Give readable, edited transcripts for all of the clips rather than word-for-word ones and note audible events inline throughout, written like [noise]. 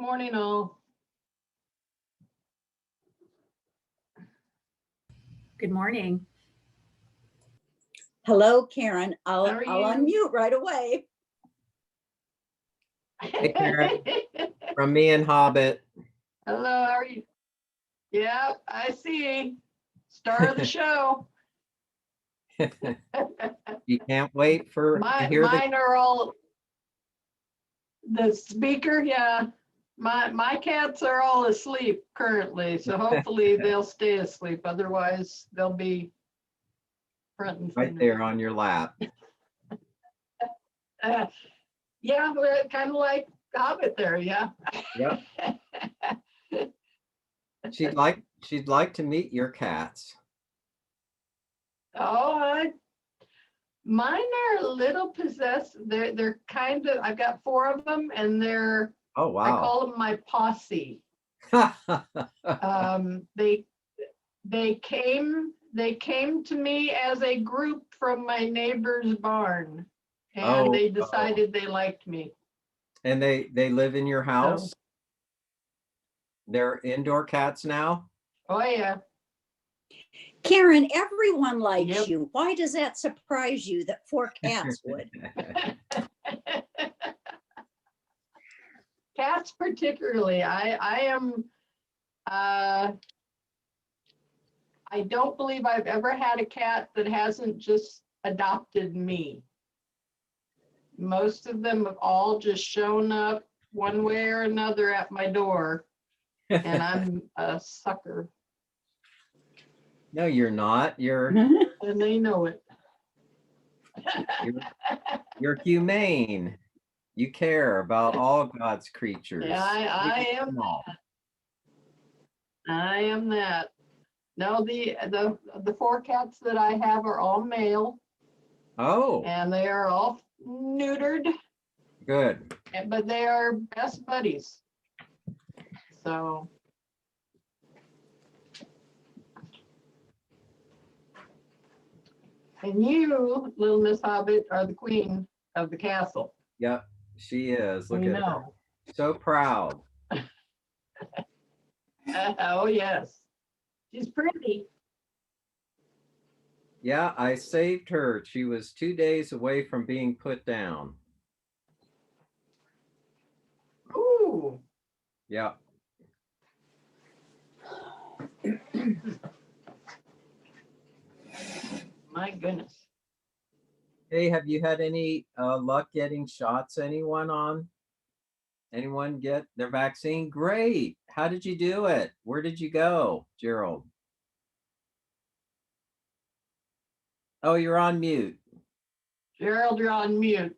Morning, all. Good morning. Hello, Karen. I'll How are unmute right away. Hey, Karen. From me and Hobbit. Hello, how are you? Yeah, I see. Star of the show. You can't wait for to hear Mine are all the speaker. Yeah, my cats are all asleep currently, so hopefully they'll stay asleep. Otherwise, they'll be front and right center. there on your lap. Yeah, kind of like Hobbit there. Yeah. Yep. She'd like to meet your cats. Oh, mine are a little possessed. They're kind of. I've got 4 of them, and they're. Oh I wow. call them my posse. They came to me as a group from my neighbor's barn, and they decided they liked me. And they live in your house? So, they're indoor cats now? oh yeah. Karen, everyone likes Yep. you. Why does that surprise you that 4 cats would? Cats particularly. I am. I don't believe I've ever had a cat that hasn't just adopted me. Most of them have all just shown up one way or another at my door, and I'm a sucker, No, you're not. You're and they know it. you're humane. You care about all God's creatures. Yeah, I am small. I am that. No, the 4 cats that I have are all male, Oh, and they are all neutered, good. but they are best buddies. So. And you, little Miss Hobbit, are the queen of the castle. Yep, she is. Look We at her. know. So proud. Oh, yes. She's pretty. Yeah, I saved her. She was 2 days away from being put down. Ooh. Yeah. My goodness. Hey, have you had any luck getting shots? Anyone get their vaccine? Great. How did you do it? Where did you go, Gerald? Oh, you're on mute. Gerald, you're on mute.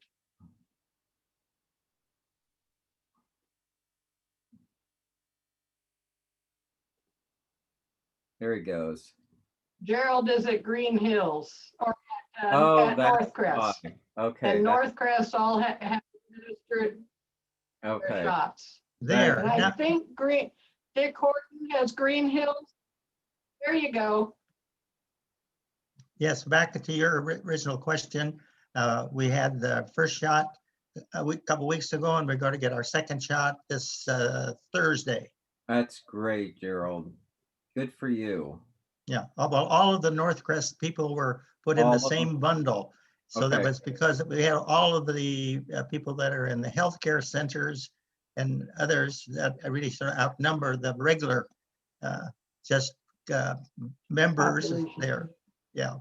There he goes. Gerald is at Green Hills or at That's Northcrest. fine. Okay. And Northcrest all have administered their Okay. shots. There. And I Now, think Dick Horton has Green Hills. There you go. yes, back to your original question. We had the first shot a couple weeks ago, and we're going to get our second shot this Thursday. That's great, Gerald. Good for you. Yeah, well, all of the Northcrest people were put in All the of them? same bundle. So that Okay. was because we had all of the people that are in the healthcare centers and others that really sort of outnumber the regular just members Population. there. Yeah.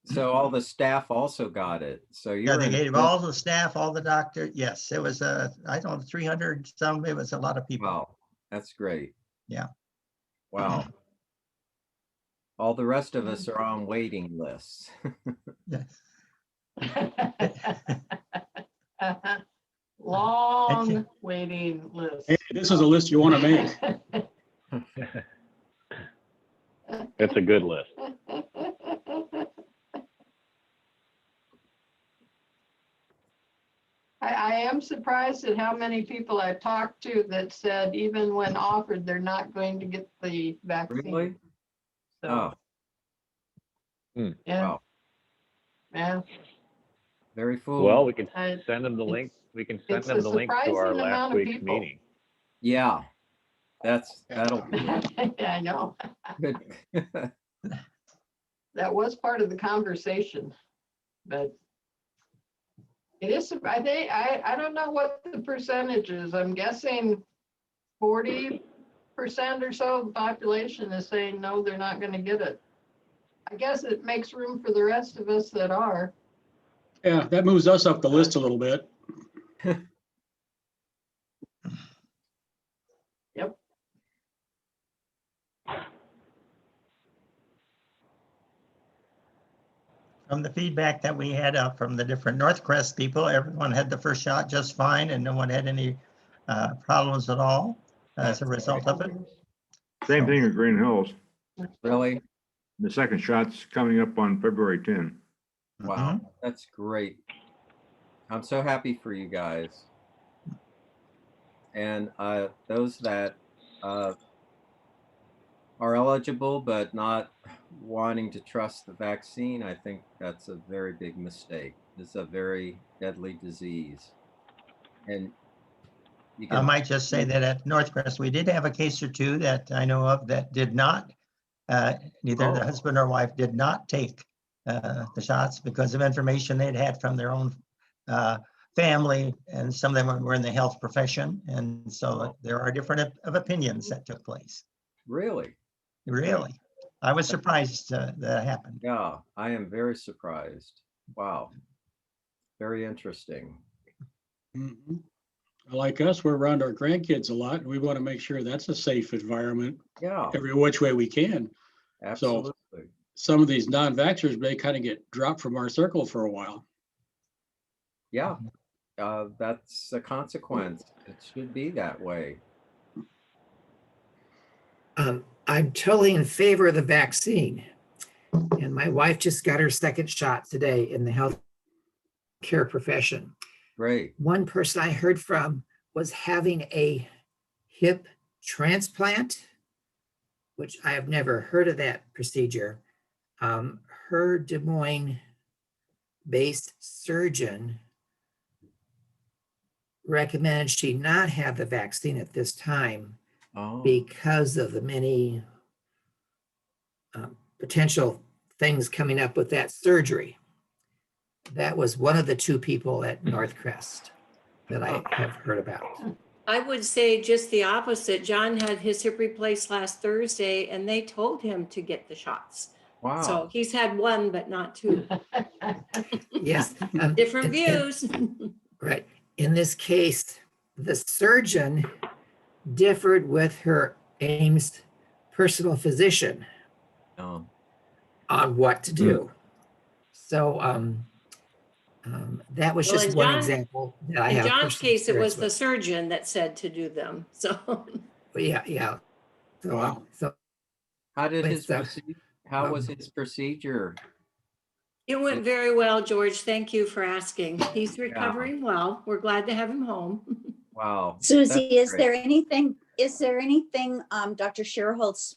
So all the staff also got it. So Yeah, you're they in gave good- all the staff, all the doctor. Yes, it was I don't know, 300 some, it was a lot of people. Wow, that's great. Yeah. Wow. All the rest of us are on waiting lists. Yes. Long waiting list. Hey, this is a list you want to make. It's a good list. I am surprised at how many people I've talked to that said even when offered, they're not going to get the vaccine. Really? So, Hmm. yeah, Wow. yeah. Very full. Well, we can I- send them the link. it's- We can send it's them a the link to our surprising amount last of week's people. meeting. Yeah, that'll be Yeah, I know. good. That was part of the conversation, but it is, I don't know what the percentage is. I'm guessing 40% or so of the population is saying, no, they're not gonna get it. I guess it makes room for the rest of us that are. Yeah, that moves us up the list a little bit. Yep. From the feedback that we had from the different Northcrest people, everyone had the first shot just fine and no one had any problems at all as a That's result of it. Same So- thing at Green Hills. Really? The second shot's coming up on February 10. Wow, that's great. I'm so happy for you guys. And those that are eligible but not wanting to trust the vaccine, I think that's a very big mistake. It's a very deadly disease. And you I can, might just say that at Northcrest, we did have a case or two that I know of that did not, neither the Oh. husband or wife did not take the shots because of information they'd had from their own family, and some of them were in the health profession. And so there are different opinions that took place. really? Really. I was surprised that happened. Yeah, I am very surprised. Wow. Very interesting. Mhm. Like us, we're around our grandkids a lot. We want to make sure that's a safe environment Yeah, every which way we can. absolutely. Some of these non-vaxxers may kind of get dropped from our circle for a while. Yeah, that's a consequence. It should be that way. I'm totally in favor of the vaccine. And my wife just got her second shot today in the healthcare profession. Great. One person I heard from was having a hip transplant, which I have never heard of that procedure. Her Des Moines-based surgeon recommended she not have the vaccine at this time Oh, because of the many potential things coming up with that surgery. That was one of the two people at Northcrest that I have heard about. I would say just the opposite. John had his hip replaced last Thursday and they told him to get the shots. wow. So he's had one, but not two. Yes. Different views. Right. In this case, the surgeon differed with her Ames personal physician Um, on what to do. So that was Well, just in one John- example that I In have. John's personal case, it was the experience surgeon that said to do them. So with. Yeah. So, Wow. so how did his With, how was his procedure? it went very well, George. Thank you for asking. He's recovering well. We're glad to have him home. Wow. Susie, that's is great. there anything Dr. Sherholtz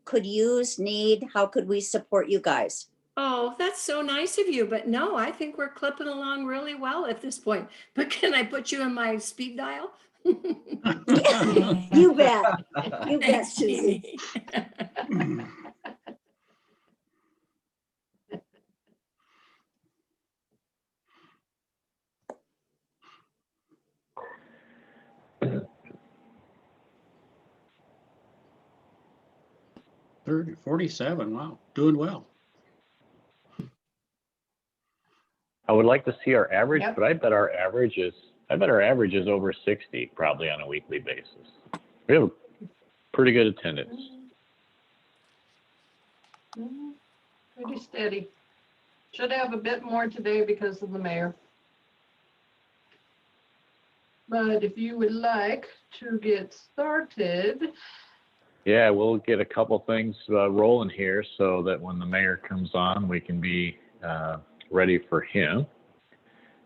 could use, need? How could we support you guys? Oh, that's so nice of you. But no, I think we're clipping along really well at this point. But can I put you in my speed dial? You bet. You bet, Thanks, Susie. Jeannie. [clears throat] 47, wow, doing well. I would like to see our average, Yep. but I bet our average is over 60 probably on a weekly basis. We have pretty good attendance. Pretty steady. Should have a bit more today because of the mayor. But if you would like to get started, Yeah, we'll get a couple things rolling here so that when the mayor comes on, we can be ready for him.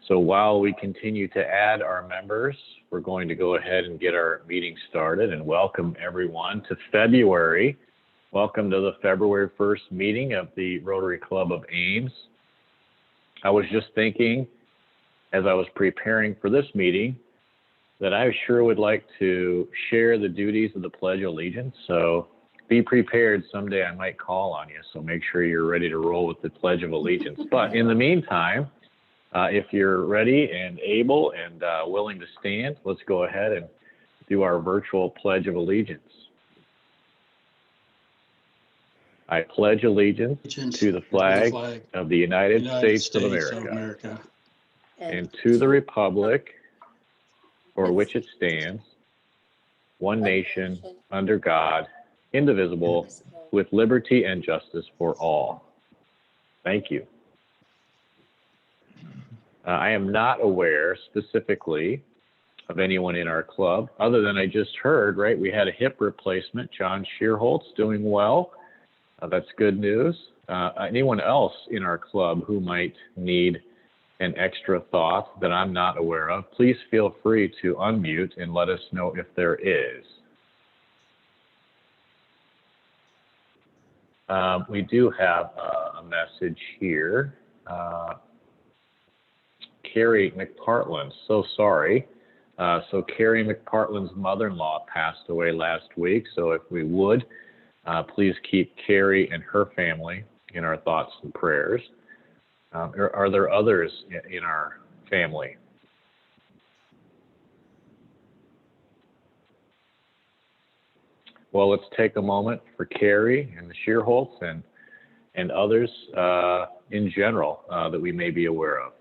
So while we continue to add our members, we're going to go ahead and get our meeting started and welcome everyone to February. Welcome to the February 1st meeting of the Rotary Club of Ames. I was just thinking, as I was preparing for this meeting, that I sure would like to share the duties of the Pledge of Allegiance. So be prepared. Someday I might call on you. So make sure you're ready to roll with the Pledge of Allegiance. But in the meantime, if you're ready and able and willing to stand, let's go ahead and do our virtual Pledge of Allegiance. I pledge allegiance to the flag of the United States of America and to the republic for which it stands, one nation, under God, indivisible, with liberty and justice for all. Thank you. I am not aware specifically of anyone in our club, other than I just heard, right? We had a hip replacement. John Shearholt's doing well. That's good news. Anyone else in our club who might need an extra thought that I'm not aware of, please feel free to unmute and let us know if there is. We do have a message here. Carrie McPartland, so sorry. So Carrie McPartland's mother-in-law passed away last week. So if we would, please keep Carrie and her family in our thoughts and prayers. Are there others in our family? Well, let's take a moment for Carrie and the Shearholts and others in general that we may be aware of.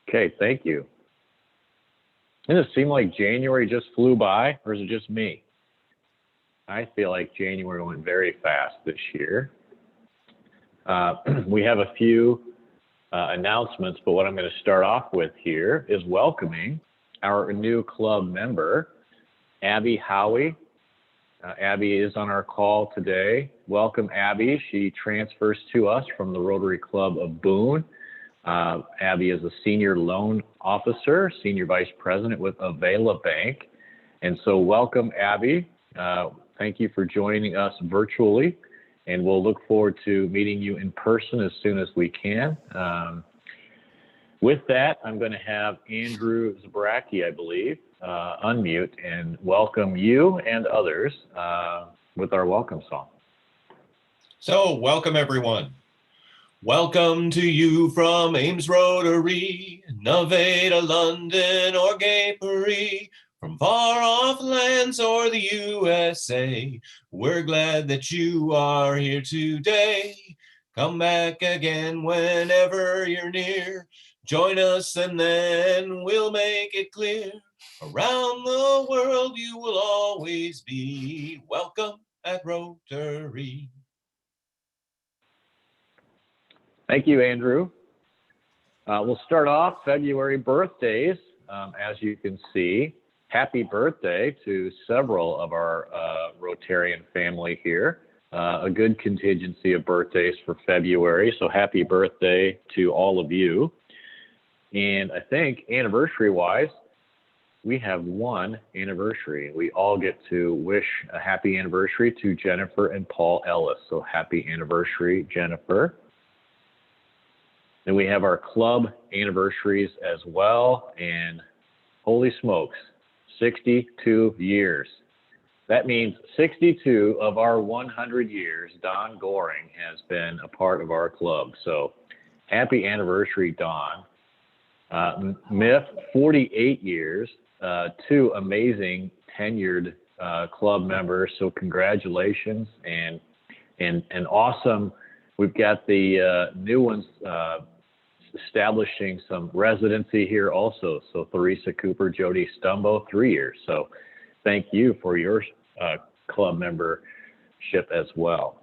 Okay, thank you. Doesn't it seem like January just flew by, or is it just me? I feel like January went very fast this year. We have a few announcements, but what I'm going to start off with here is welcoming our new club member, Abby Howie. Abby is on our call today. Welcome, Abby. She transfers to us from the Rotary Club of Boone. Abby is a senior loan officer, senior vice president with Haila Bank. And so welcome, Abby. Thank you for joining us virtually, and we'll look forward to meeting you in person as soon as we can. With that, I'm going to have Andrew Zabracki, I believe, unmute and welcome you and others with our welcome song. So welcome, everyone. Welcome to you from Ames Rotary, Nevada, London, or Gay Paris, from far off lands or the USA. We're glad that you are here today. Come back again whenever you're near. Join us and then we'll make it clear. Around the world you will always be welcome at Rotary. Thank you, Andrew. We'll start off February birthdays. As you can see, happy birthday to several of our Rotarian family here. A good contingency of birthdays for February. So happy birthday to all of you. And I think anniversary-wise, we have one anniversary. We all get to wish a happy anniversary to Jennifer and Paul Ellis. So happy anniversary, Jennifer. Then we have our club anniversaries as well, and holy smokes, 62 years. That means 62 of our 100 years, Don Goring has been a part of our club. So happy anniversary, Don. Miff, 48 years, two amazing tenured club members. So congratulations and awesome. We've got the new ones establishing some residency here also. So Theresa Cooper, Jody Stumbo, 3 years. So thank you for your club membership as well.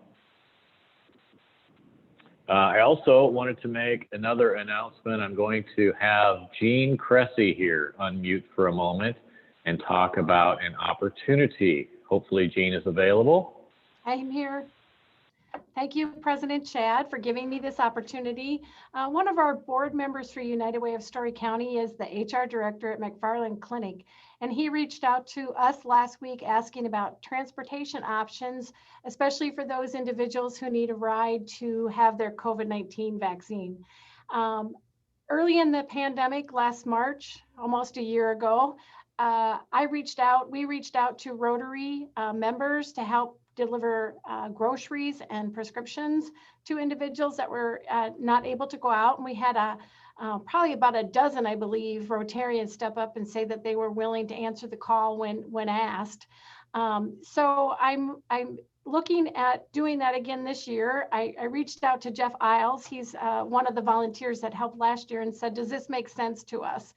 I also wanted to make another announcement. I'm going to have Jean Cressy here unmute for a moment and talk about an opportunity. Hopefully Jean is available. I'm here. Thank you, President Chad, for giving me this opportunity. One of our board members for United Way of Story County is the HR director at McFarland Clinic, and he reached out to us last week asking about transportation options, especially for those individuals who need a ride to have their COVID-19 vaccine. Early in the pandemic last March, almost a year ago, we reached out to Rotary members to help deliver groceries and prescriptions to individuals that were not able to go out. And we had probably about a dozen, I believe, Rotarians step up and say that they were willing to answer the call when asked. So I'm looking at doing that again this year. I reached out to Jeff Isles. He's one of the volunteers that helped last year and said, does this make sense to us?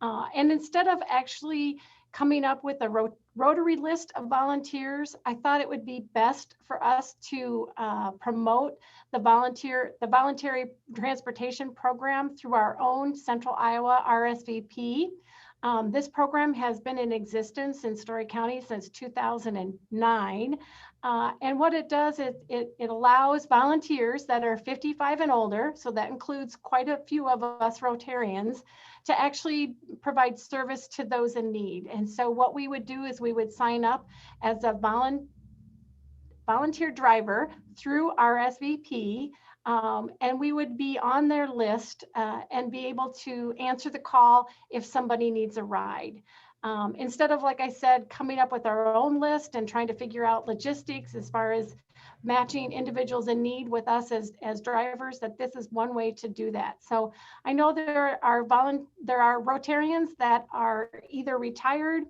And instead of actually coming up with a Rotary list of volunteers, I thought it would be best for us to promote the voluntary transportation program through our own Central Iowa RSVP. This program has been in existence in Story County since 2009. And what it does is it allows volunteers that are 55 and older, so that includes quite a few of us Rotarians, to actually provide service to those in need. And so what we would do is we would sign up as a volunteer driver through RSVP, and we would be on their list and be able to answer the call if somebody needs a ride. Instead of, like I said, coming up with our own list and trying to figure out logistics as far as matching individuals in need with us as drivers, that this is one way to do that. So I know there are Rotarians that are either retired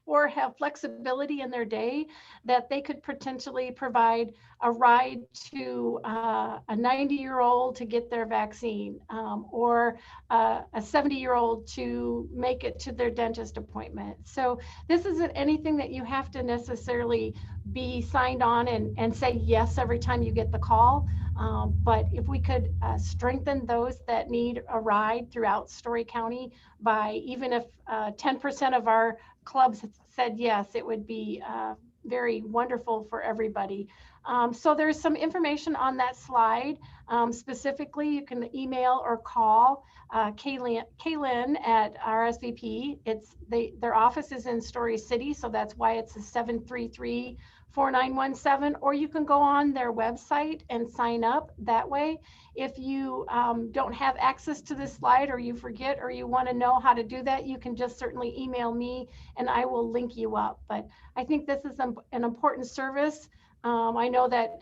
or have flexibility in their day that they could potentially provide a ride to a 90-year-old to get their vaccine, or a 70-year-old to make it to their dentist appointment. So this isn't anything that you have to necessarily be signed on and say yes every time you get the call. But if we could strengthen those that need a ride throughout Story County by, even if 10% of our clubs said yes, it would be very wonderful for everybody. So there's some information on that slide. Specifically, you can email or call Kaylin at RSVP. Their office is in Story City, so that's why it's a 733-4917, or you can go on their website and sign up that way. If you don't have access to this slide, or you forget, or you want to know how to do that, you can just certainly email me and I will link you up. But I think this is an important service. I know that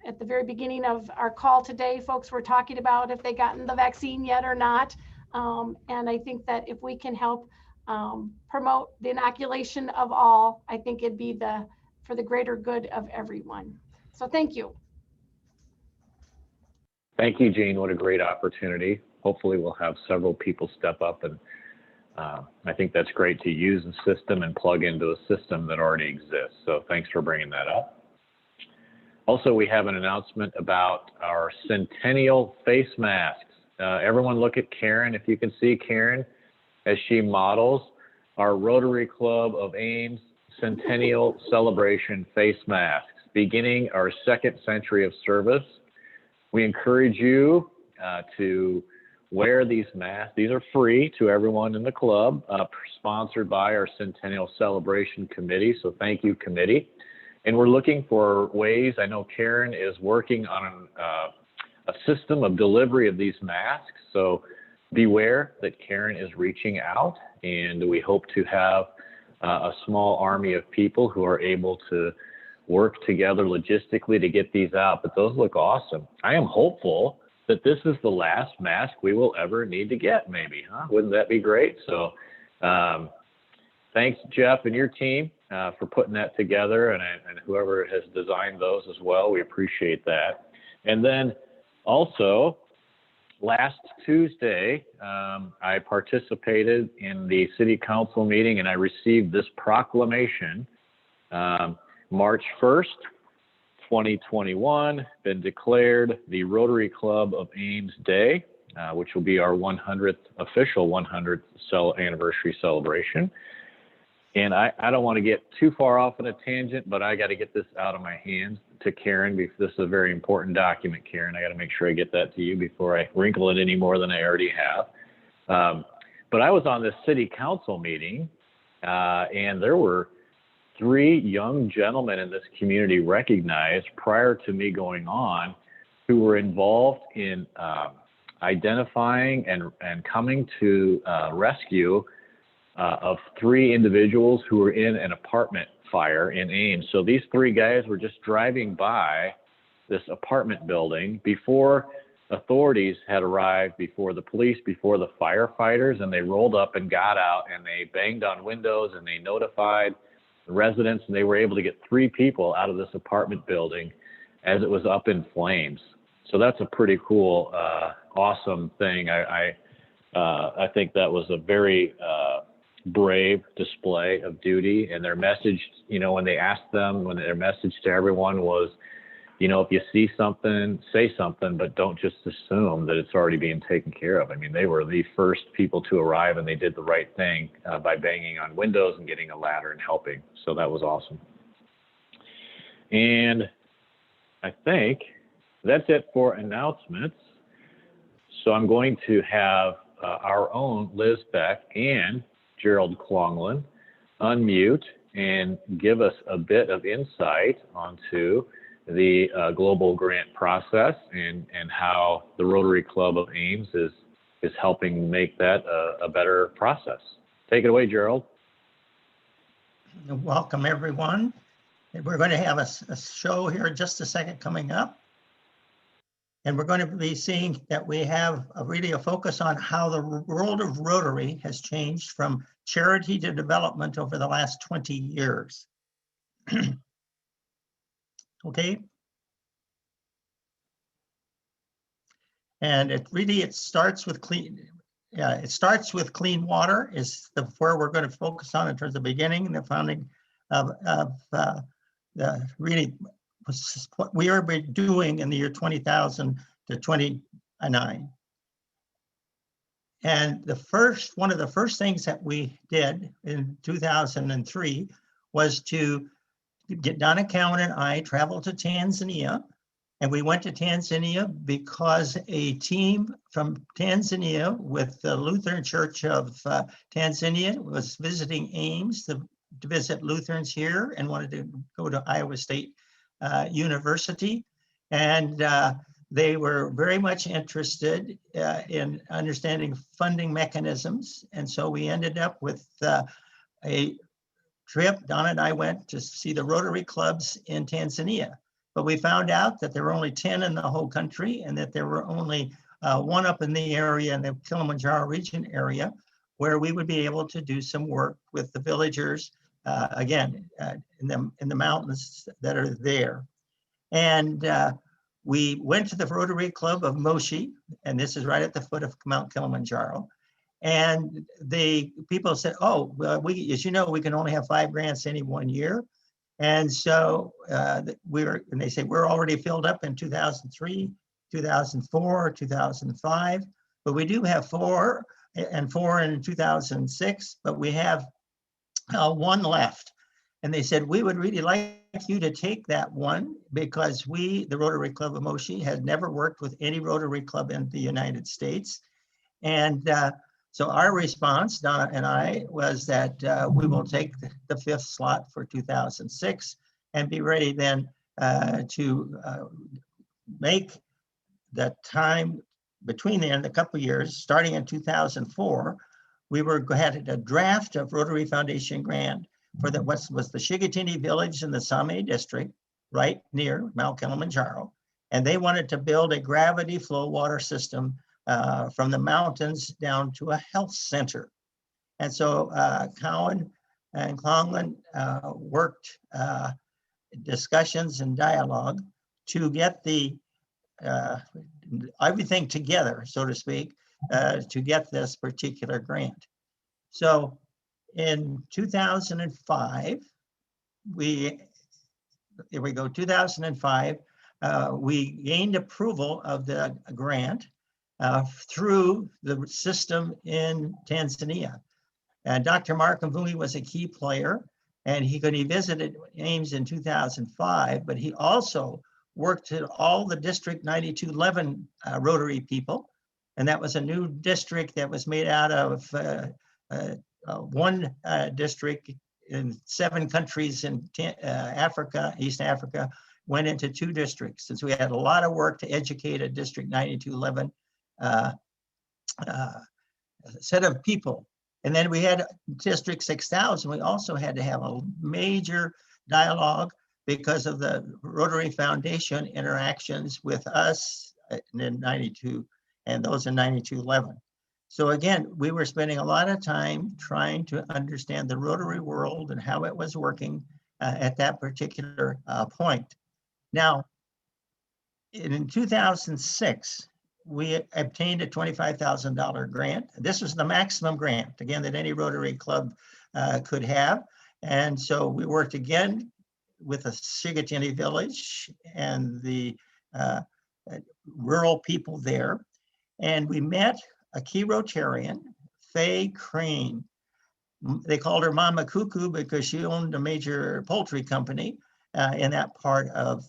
at the very beginning of our call today, folks were talking about if they gotten the vaccine yet or not. And I think that if we can help promote the inoculation of all, I think it'd be for the greater good of everyone. So thank you. Thank you, Jean. What a great opportunity. Hopefully we'll have several people step up, and I think that's great to use a system and plug into a system that already exists. So thanks for bringing that up. Also, we have an announcement about our Centennial face masks. Everyone look at Karen, if you can see Karen, as she models our Rotary Club of Ames Centennial Celebration face masks, beginning our 2nd century of service. We encourage you to wear these masks. These are free to everyone in the club, sponsored by our Centennial Celebration Committee. So thank you, committee. And we're looking for ways. I know Karen is working on a system of delivery of these masks. So beware that Karen is reaching out, and we hope to have a small army of people who are able to work together logistically to get these out. But those look awesome. I am hopeful that this is the last mask we will ever need to get, maybe, huh? Wouldn't that be great? So thanks, Jeff, and your team for putting that together, and whoever has designed those as well. We appreciate that. And then also, last Tuesday, I participated in the city council meeting, and I received this proclamation. March 1st, 2021, been declared the Rotary Club of Ames Day, which will be our 100th official 100th anniversary celebration. And I don't want to get too far off on a tangent, but I got to get this out of my hands. to Karen, because this is a very important document, Karen. I got to make sure I get that to you before I wrinkle it any more than I already have. But I was on this city council meeting, and there were 3 young gentlemen in this community recognized prior to me going on who were involved in identifying and coming to rescue of 3 individuals who were in an apartment fire in Ames. So these 3 guys were just driving by this apartment building before authorities had arrived, before the police, before the firefighters, and they rolled up and got out and they banged on windows and they notified the residents, and they were able to get 3 people out of this apartment building as it was up in flames. So that's a pretty cool, awesome thing. I think that was a very brave display of duty, and their message, you know, when they asked them, when their message to everyone was, you know, if you see something, say something, but don't just assume that it's already being taken care of. I mean, they were the first people to arrive, and they did the right thing by banging on windows and getting a ladder and helping. So that was awesome. And I think that's it for announcements. So I'm going to have our own Liz Beck and Gerald Klonglin unmute and give us a bit of insight onto the global grant process and how the Rotary Club of Ames is helping make that a better process. Take it away, Gerald. Welcome, everyone. We're going to have a show here in just a second coming up. And we're going to be seeing that we have really a focus on how the world of Rotary has changed from charity to development over the last 20 years. Okay. And it starts with clean. Yeah, it starts with clean water is where we're going to focus on in terms of beginning and the founding of the really what we are doing in the year 20,000 to 29. And one of the first things that we did in 2003 was to Donna Cowan and I traveled to Tanzania. And we went to Tanzania because a team from Tanzania with the Lutheran Church of Tanzania was visiting Ames to visit Lutherans here and wanted to go to Iowa State University. And they were very much interested in understanding funding mechanisms. And so we ended up with a trip. Donna and I went to see the Rotary clubs in Tanzania. But we found out that there were only 10 in the whole country and that there were only 1 up in the area, in the Kilimanjaro region area, where we would be able to do some work with the villagers, again, in the mountains that are there. And we went to the Rotary Club of Moshi, and this is right at the foot of Mount Kilimanjaro. And the people said, oh, well, as you know, we can only have 5 grants any 1 year. And so and they say, we're already filled up in 2003, 2004, 2005, but we do have 4 and 4 in 2006, but we have 1 left. And they said, we would really like you to take that one because the Rotary Club of Moshi, had never worked with any Rotary Club in the United States. And so our response, Donna and I, was that we will take the 5th slot for 2006 and be ready then to make the time between then, a couple of years, starting in 2004, we had a draft of Rotary Foundation grant for what was the Shigatini village in the Same district, right near Mount Kilimanjaro. And they wanted to build a gravity flow water system from the mountains down to a health center. And so Cowan and Klonglin worked discussions and dialogue to get everything together, so to speak, to get this particular grant. So in 2005, 2005, we gained approval of the grant through the system in Tanzania. And Dr. Mark Mvungi was a key player. And he visited Ames in 2005, but he also worked at all the District 9211 Rotary people. And that was a new district that was made out of one district in 7 countries in Africa, East Africa, went into 2 districts. And so we had a lot of work to educate a District 9211 set of people. And then we had District 6000. We also had to have a major dialogue because of the Rotary Foundation interactions with us in 92 and those in 9211. So again, we were spending a lot of time trying to understand the Rotary world and how it was working at that particular point. Now, in 2006, we obtained a $25,000 grant. This was the maximum grant, again, that any Rotary Club could have. And so we worked again with the Shigatini village and the rural people there. And we met a key Rotarian, Faye Crane. They called her Mama Cuckoo because she owned a major poultry company in that part of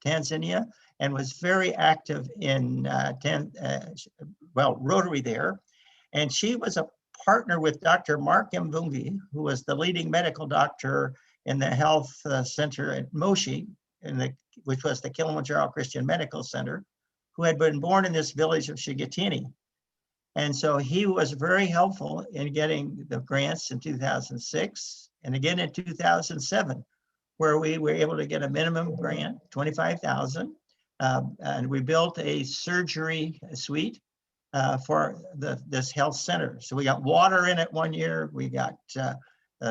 Tanzania, and was very active in Rotary there. And she was a partner with Dr. Mark Mvungi, who was the leading medical doctor in the health center at Moshi, which was the Kilimanjaro Christian Medical Center, who had been born in this village of Shigatini. And so he was very helpful in getting the grants in 2006 and again in 2007, where we were able to get a minimum grant, $25,000. And we built a surgery suite for this health center. So we got water in it one year, we got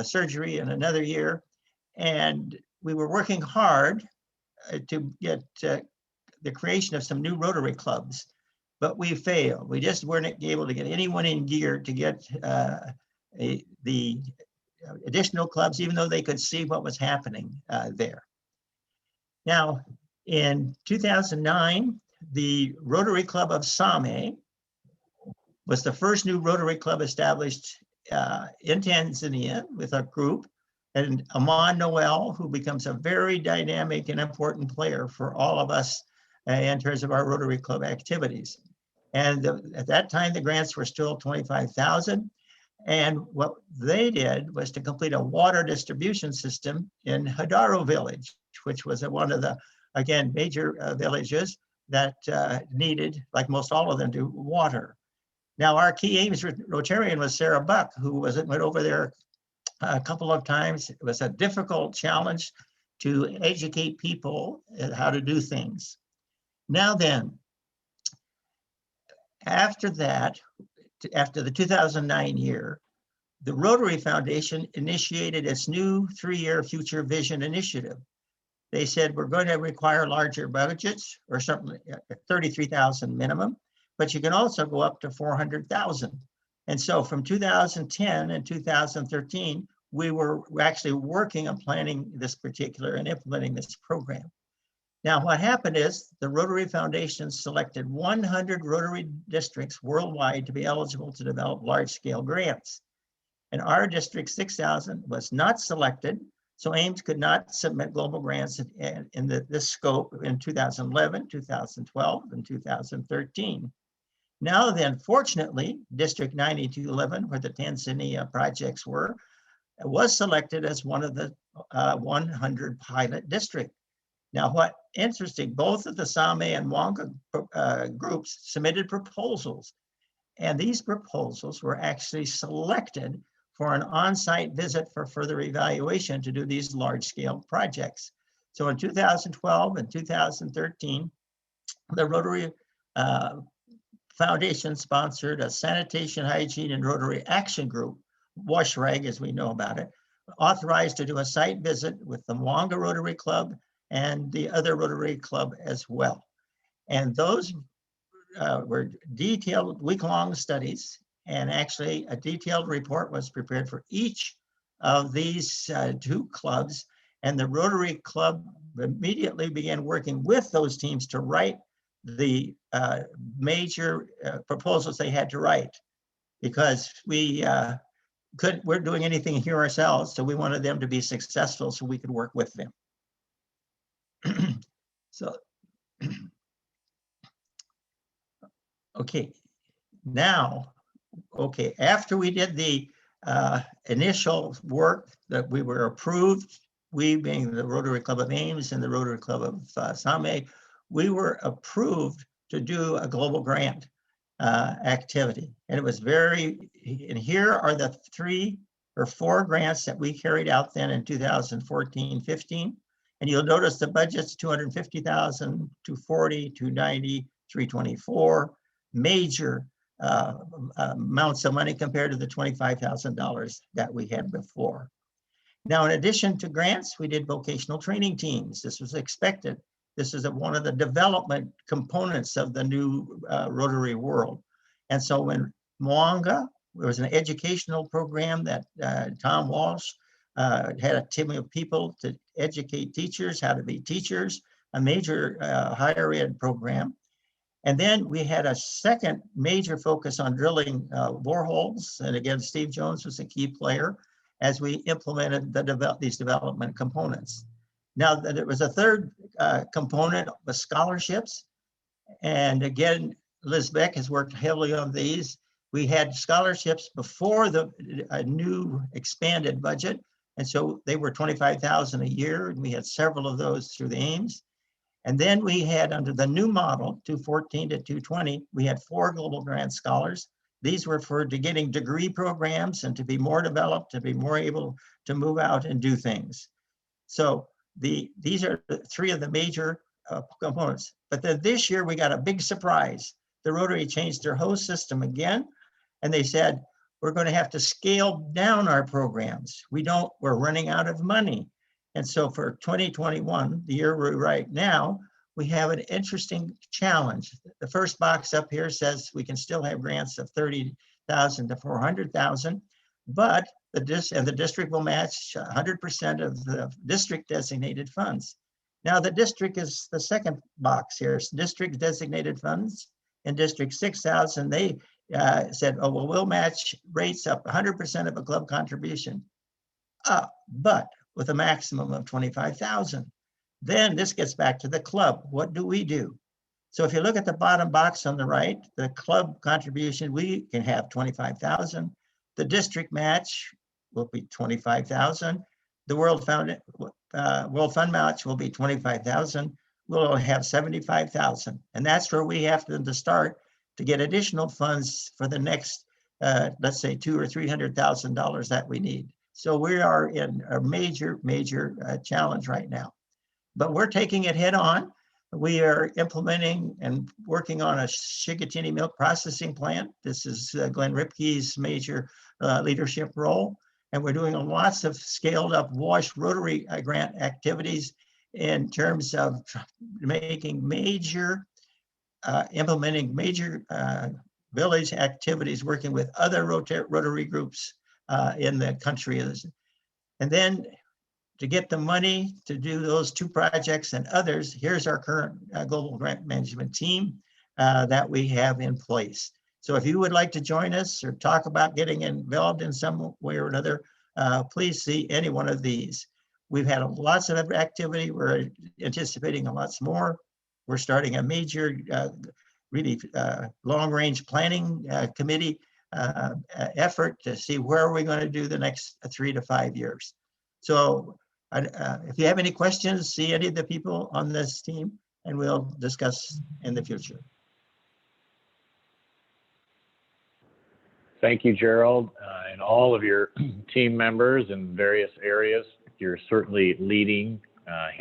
surgery in another year, and we were working hard to get the creation of some new Rotary clubs, but we failed. We just weren't able to get anyone in gear to get the additional clubs, even though they could see what was happening there. Now, in 2009, the Rotary Club of Same was the first new Rotary Club established in Tanzania with a group, and Aman Noel, who becomes a very dynamic and important player for all of us in terms of our Rotary Club activities. And at that time, the grants were still $25,000. And what they did was to complete a water distribution system in Hadaro village, which was one of the, again, major villages that needed, like most all of them do, water. Now, our key Ames Rotarian was Sarah Buck, who went over there a couple of times. It was a difficult challenge to educate people how to do things. Now then, after that, after the 2009 year, the Rotary Foundation initiated its new 3-year Future Vision Initiative. They said, we're going to require larger budgets, or something, 33,000 minimum, but you can also go up to 400,000. And so from 2010 and 2013, we were actually working on planning this particular and implementing this program. Now, what happened is the Rotary Foundation selected 100 Rotary districts worldwide to be eligible to develop large-scale grants. And our District 6000 was not selected, so Ames could not submit global grants in this scope in 2011, 2012, and 2013. Now then, fortunately, District 9211, where the Tanzania projects were, was selected as one of the 100 pilot districts. Now, what interesting, both of the Same and Wanga groups submitted proposals, and these proposals were actually selected for an on-site visit for further evaluation to do these large-scale projects. So in 2012 and 2013, the Rotary Foundation sponsored a Sanitation, Hygiene, and Rotary Action Group, WashRag as we know about it, authorized to do a site visit with the Mwanga Rotary Club and the other Rotary Club as well. And those were detailed week-long studies, and actually a detailed report was prepared for each of these 2 clubs, and the Rotary Club immediately began working with those teams to write the major proposals they had to write, because we we're doing anything here ourselves, so we wanted them to be successful so we could work with them. So, okay, now, okay, after we did the initial work that we were approved, we being the Rotary Club of Ames and the Rotary Club of Same, we were approved to do a global grant activity. And it was and here are the 3 or 4 grants that we carried out then in 2014-15. And you'll notice the budget's 250,000, 240, 290, 324, major amounts of money compared to the $25,000 that we had before. Now, in addition to grants, we did vocational training teams. This was expected. This is one of the development components of the new Rotary world. And so when Moanga, there was an educational program that Tom Walsh had a team of people to educate teachers how to be teachers, a major higher ed program. And then we had a second major focus on drilling boreholes. And again, Steve Jones was a key player as we implemented these development components. Now, there was a third component with scholarships. And again, Liz Beck has worked heavily on these. We had scholarships before the new expanded budget. And so they were $25,000 a year. And we had several of those through the Ames. And then we had under the new model, 214 to 220, we had 4 global grant scholars. These were for getting degree programs and to be more developed, to be more able to move out and do things. So these are 3 of the major components. But then this year we got a big surprise. The Rotary changed their whole system again. And they said, we're going to have to scale down our programs. We're running out of money. And so for 2021, the year we're right now, we have an interesting challenge. The first box up here says we can still have grants of 30,000 to 400,000, but the district will match 100% of the district designated funds. Now the district is the second box here. It's district designated funds. In District 6,000, they said, oh, well, we'll match rates up 100% of a club contribution, but with a maximum of 25,000. Then this gets back to the club. What do we do? So if you look at the bottom box on the right, the club contribution, we can have 25,000. The district match will be 25,000. The World Fund match will be 25,000. We'll have 75,000. And that's where we have to start to get additional funds for the next, let's say $200,000 or $300,000 that we need. So we are in a major challenge right now, but we're taking it head on. We are implementing and working on a Chicoutimi milk processing plant. This is Glenn Ripke's major leadership role. And we're doing lots of scaled up WASH Rotary grant activities in terms of making implementing major village activities, working with other Rotary groups in the country. And then to get the money to do those 2 projects and others, here's our current global grant management team that we have in place. So if you would like to join us or talk about getting involved in some way or another, please see any one of these. We've had lots of activity. We're anticipating lots more. We're starting a major, really long-range planning committee effort to see where we're going to do the next 3 to 5 years. So if you have any questions, see any of the people on this team, and we'll discuss in the future. Thank you, Gerald, and all of your team members in various areas. You're certainly leading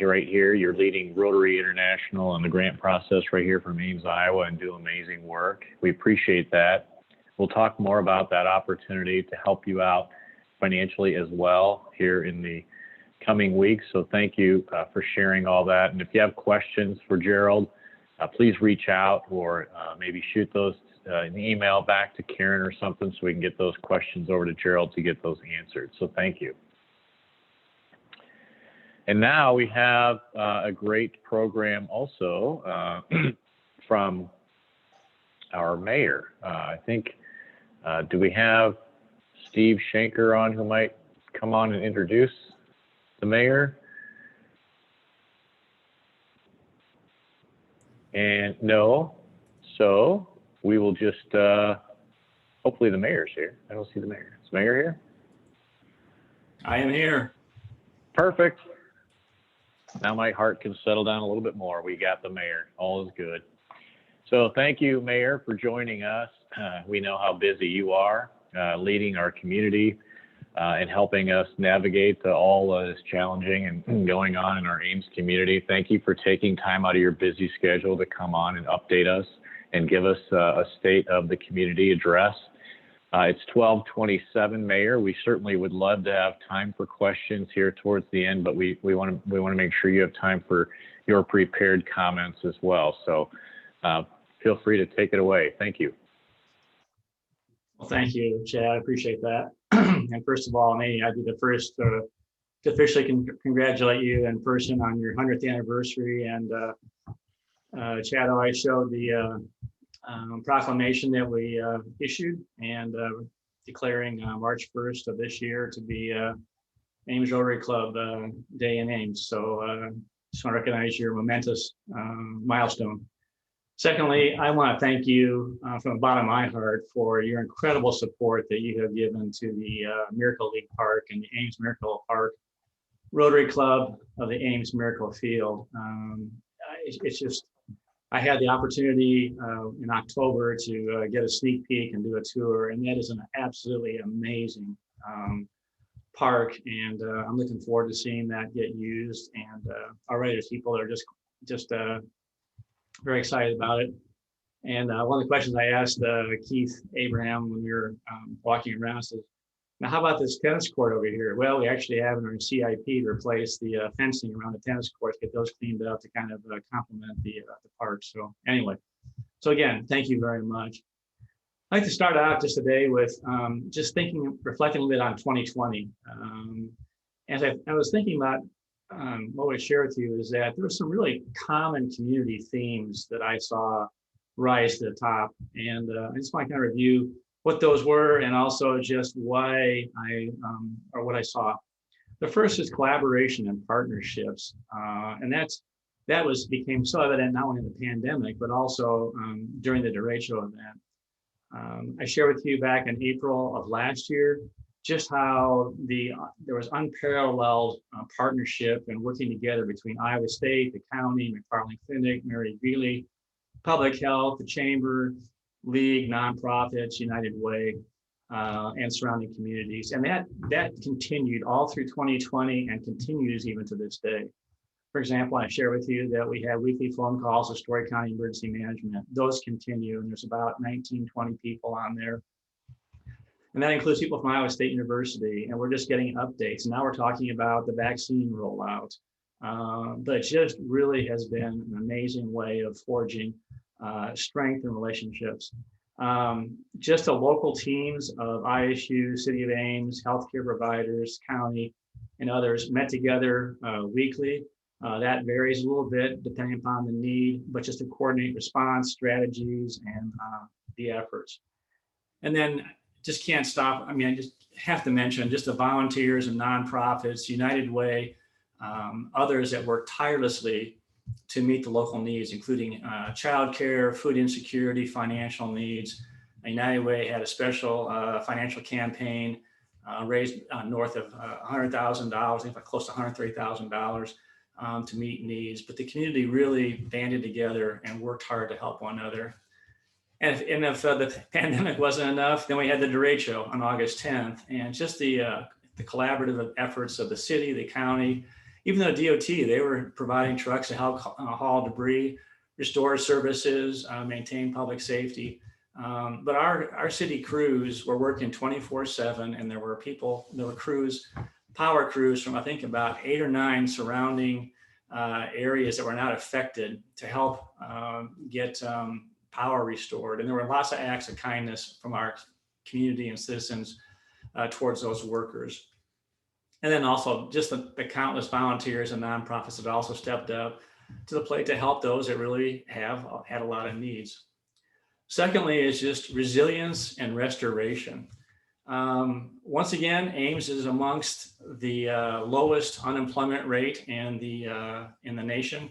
right here. You're leading Rotary International and the grant process right here from Ames, Iowa, and do amazing work. We appreciate that. We'll talk more about that opportunity to help you out financially as well here in the coming weeks. So thank you for sharing all that. And if you have questions for Gerald, please reach out or maybe shoot those an email back to Karen or something so we can get those questions over to Gerald to get those answered. So thank you. And now we have a great program also from our mayor. I think, do we have Steve Shanker on, who might come on and introduce the mayor? And no, so we will just, hopefully the mayor's here. I don't see the mayor. Is the mayor here? I am here. Perfect. Now my heart can settle down a little bit more. We got the mayor. All is good. So thank you, Mayor, for joining us. We know how busy you are leading our community and helping us navigate all that is challenging and going on in our Ames community. Thank you for taking time out of your busy schedule to come on and update us and give us a state of the community address. It's 12:27, Mayor. We certainly would love to have time for questions here towards the end, but we want to make sure you have time for your prepared comments as well. So feel free to take it away. Thank you. Well, thank you, Chad. I appreciate that. And first of all, may I be the first to officially congratulate you in person on your 100th anniversary. And Chad, I showed the proclamation that we issued and declaring March 1st of this year to be Ames Rotary Club Day in Ames. So just want to recognize your momentous milestone. Secondly, I want to thank you from the bottom of my heart for your incredible support that you have given to the Miracle League Park and the Ames Miracle Park Rotary Club of the Ames Miracle Field. It's just, I had the opportunity in October to get a sneak peek and do a tour, and that is an absolutely amazing park. And I'm looking forward to seeing that get used. And already there's people that are just very excited about it. And one of the questions I asked Keith Abraham when we were walking around is, now how about this tennis court over here? Well, we actually have in our CIP to replace the fencing around the tennis courts, get those cleaned up to kind of complement the park. So anyway, so again, thank you very much. I'd like to start out just today with just reflecting a little bit on 2020. As I was thinking about what I would share with you is that there were some really common community themes that I saw rise to the top. And I just want to kind of review what those were and also just why or what I saw. The first is collaboration and partnerships. And that became so evident not only in the pandemic, but also during the derecho event. I shared with you back in April of last year, just how there was unparalleled partnership and working together between Iowa State, the county, McFarland Clinic, Mary Greeley, Public Health, the Chamber, League, nonprofits, United Way, and surrounding communities. And that continued all through 2020 and continues even to this day. For example, I share with you that we have weekly phone calls with Story County Emergency Management. Those continue, and there's about 19, 20 people on there. And that includes people from Iowa State University, and we're just getting updates. And now we're talking about the vaccine rollout. But it just really has been an amazing way of forging strength and relationships. Just the local teams of ISU, City of Ames, healthcare providers, county, and others met together weekly. That varies a little bit depending upon the need, but just to coordinate response strategies and the efforts. And then just can't stop. I mean, I just have to mention just the volunteers and nonprofits, United Way, others that work tirelessly to meet the local needs, including childcare, food insecurity, financial needs. United Way had a special financial campaign, raised north of $100,000, I think close to $130,000 to meet needs. But the community really banded together and worked hard to help one another. And if the pandemic wasn't enough, then we had the derecho on August 10th, and just the collaborative efforts of the city, the county, even the DOT, they were providing trucks to help haul debris, restore services, maintain public safety. But our city crews were working 24/7, and there were crews, power crews from I think about 8 or 9 surrounding areas that were not affected to help get power restored. And there were lots of acts of kindness from our community and citizens towards those workers. And then also just the countless volunteers and nonprofits that also stepped up to the plate to help those that really have had a lot of needs. Secondly is just resilience and restoration. Once again, Ames is amongst the lowest unemployment rate in the nation.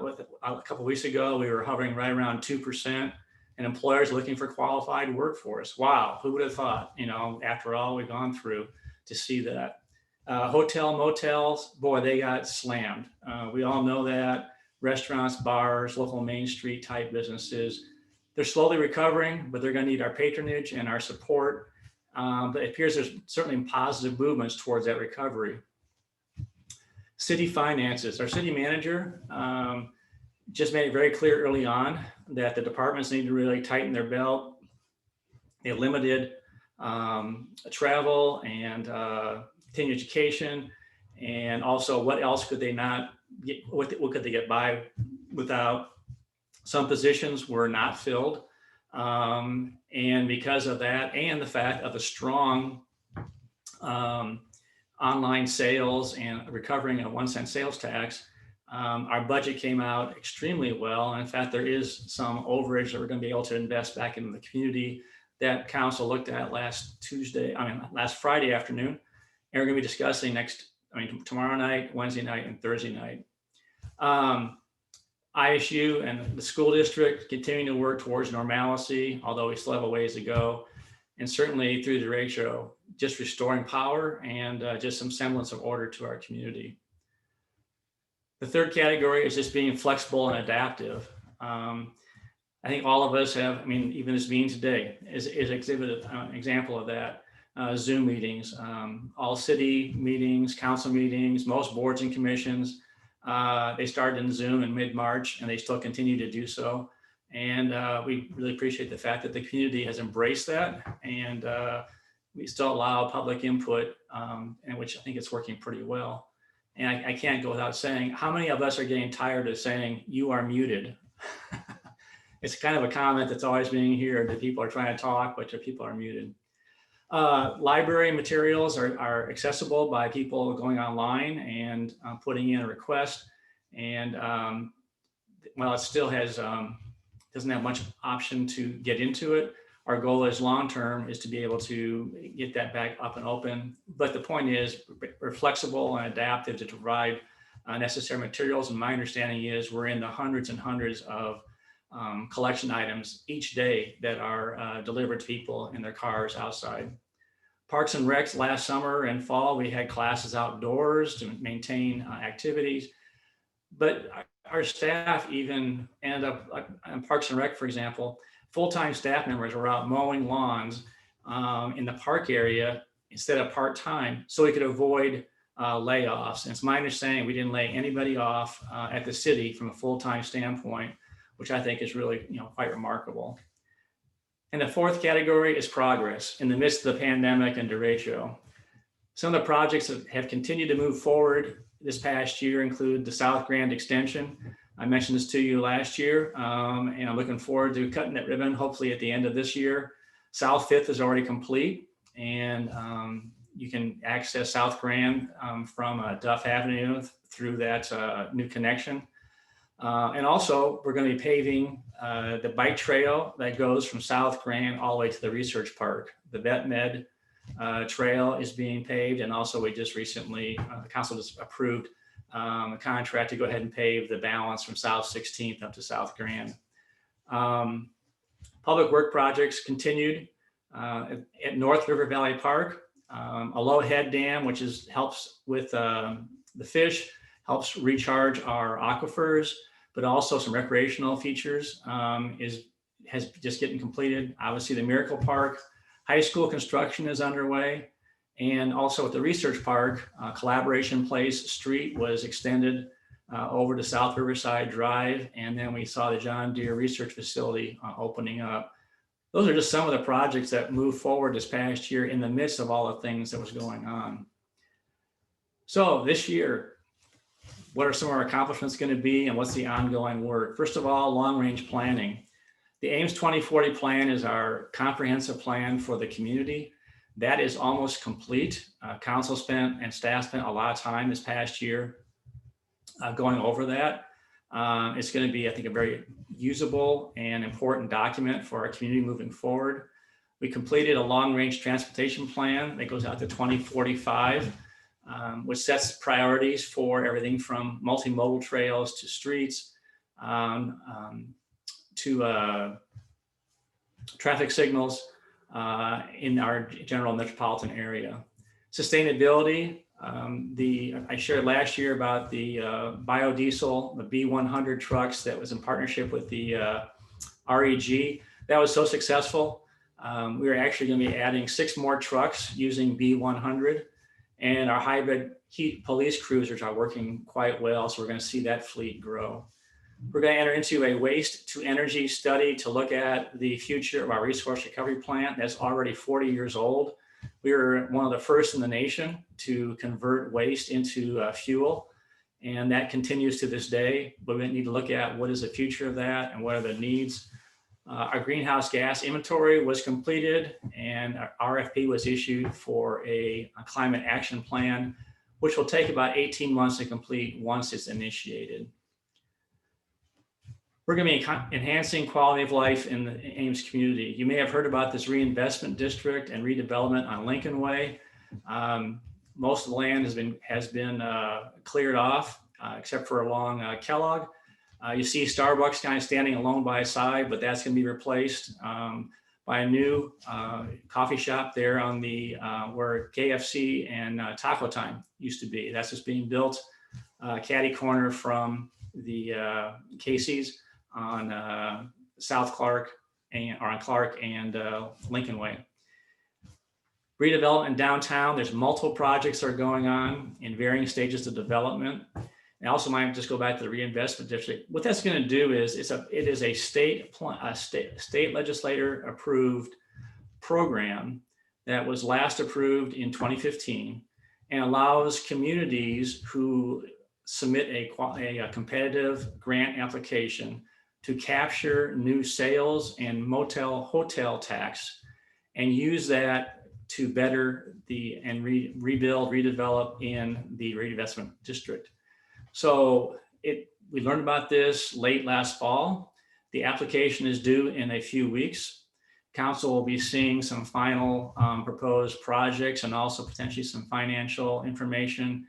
With a couple of weeks ago, we were hovering right around 2%, and employers looking for qualified workforce. Wow, who would have thought? You know, after all we've gone through, to see that. Hotel, motels, boy, they got slammed. We all know that. Restaurants, bars, local Main Street type businesses, they're slowly recovering, but they're going to need our patronage and our support. But it appears there's certainly positive movements towards that recovery. City finances. Our city manager just made it very clear early on that the departments need to really tighten their belt. They limited travel and continuing education, and also what else could they not get, what could they get by without. Some positions were not filled. And because of that, and the fact of a strong online sales and recovering a 1 cent sales tax, our budget came out extremely well. And in fact, there is some overage that we're going to be able to invest back in the community that council looked at last Friday afternoon. And we're going to be discussing tomorrow night, Wednesday night, and Thursday night. ISU and the school district continuing to work towards normalcy, although we still have a ways to go. And certainly through the ratio, just restoring power and just some semblance of order to our community. The third category is just being flexible and adaptive. I think all of us have, even this meeting today is exhibited an example of that. Zoom meetings, all city meetings, council meetings, most boards and commissions, they started in Zoom in mid-March, and they still continue to do so. And we really appreciate the fact that the community has embraced that, and we still allow public input, and which I think it's working pretty well. And I can't go without saying, how many of us are getting tired of saying, "You are muted"? It's kind of a comment that's always being heard, that people are trying to talk, but their people are muted. Library materials are accessible by people going online and putting in a request. And while it still has doesn't have much option to get into it, our goal is long-term is to be able to get that back up and open. But the point is, we're flexible and adaptive to provide necessary materials. And my understanding is we're in the hundreds and hundreds of collection items each day that are delivered to people in their cars outside. Parks and Recs last summer and fall, we had classes outdoors to maintain activities. But our staff even ended up, on Parks and Rec, for example, full-time staff members were out mowing lawns in the park area instead of part-time, so we could avoid layoffs. And it's my understanding we didn't lay anybody off at the city from a full-time standpoint, which I think is really quite remarkable. And the fourth category is progress in the midst of the pandemic and derecho. Some of the projects that have continued to move forward this past year include the South Grand Extension. I mentioned this to you last year, and I'm looking forward to cutting that ribbon, hopefully at the end of this year. South 5th is already complete, and you can access South Grand from Duff Avenue through that new connection. And also, we're going to be paving the bike trail that goes from South Grand all the way to the Research Park. The Vet Med trail is being paved, and also we just recently, the council just approved a contract to go ahead and pave the balance from South 16th up to South Grand. Public work projects continued at North River Valley Park. A low head dam, which helps with the fish, helps recharge our aquifers, but also some recreational features has just getting completed. Obviously, the Miracle Park high school construction is underway. And also at the Research Park, Collaboration Place Street was extended over to South Riverside Drive. And then we saw the John Deere Research Facility opening up. Those are just some of the projects that moved forward this past year in the midst of all the things that was going on. So this year, what are some of our accomplishments going to be, and what's the ongoing work? First of all, long-range planning. The Ames 2040 plan is our comprehensive plan for the community. That is almost complete. Council and staff spent a lot of time this past year going over that. It's going to be, I think, a very usable and important document for our community moving forward. We completed a long-range transportation plan that goes out to 2045, which sets priorities for everything from multimodal trails to streets, to traffic signals in our general metropolitan area. Sustainability, I shared last year about the biodiesel, the B100 trucks that was in partnership with the REG. That was so successful. We are actually going to be adding 6 more trucks using B100, and our hybrid heat police cruisers are working quite well. So we're going to see that fleet grow. We're going to enter into a waste to energy study to look at the future of our resource recovery plant that's already 40 years old. We were one of the first in the nation to convert waste into fuel, and that continues to this day. But we need to look at what is the future of that and what are the needs. Our greenhouse gas inventory was completed, and our RFP was issued for a climate action plan, which will take about 18 months to complete once it's initiated. We're going to be enhancing quality of life in the Ames community. You may have heard about this reinvestment district and redevelopment on Lincoln Way. Most of the land has been cleared off, except for along Kellogg. You see Starbucks kind of standing alone by its side, but that's going to be replaced by a new coffee shop there on the where KFC and Taco Time used to be. That's just being built catty corner from the Casey's on South Clark or on Clark and Lincoln Way. Redevelopment downtown, there's multiple projects that are going on in varying stages of development. And I also might just go back to the reinvestment district. What that's going to do is it is a state legislator approved program that was last approved in 2015 and allows communities who submit a competitive grant application to capture new sales and hotel tax and use that to better rebuild, redevelop in the reinvestment district. So we learned about this late last fall. The application is due in a few weeks. Council will be seeing some final proposed projects and also potentially some financial information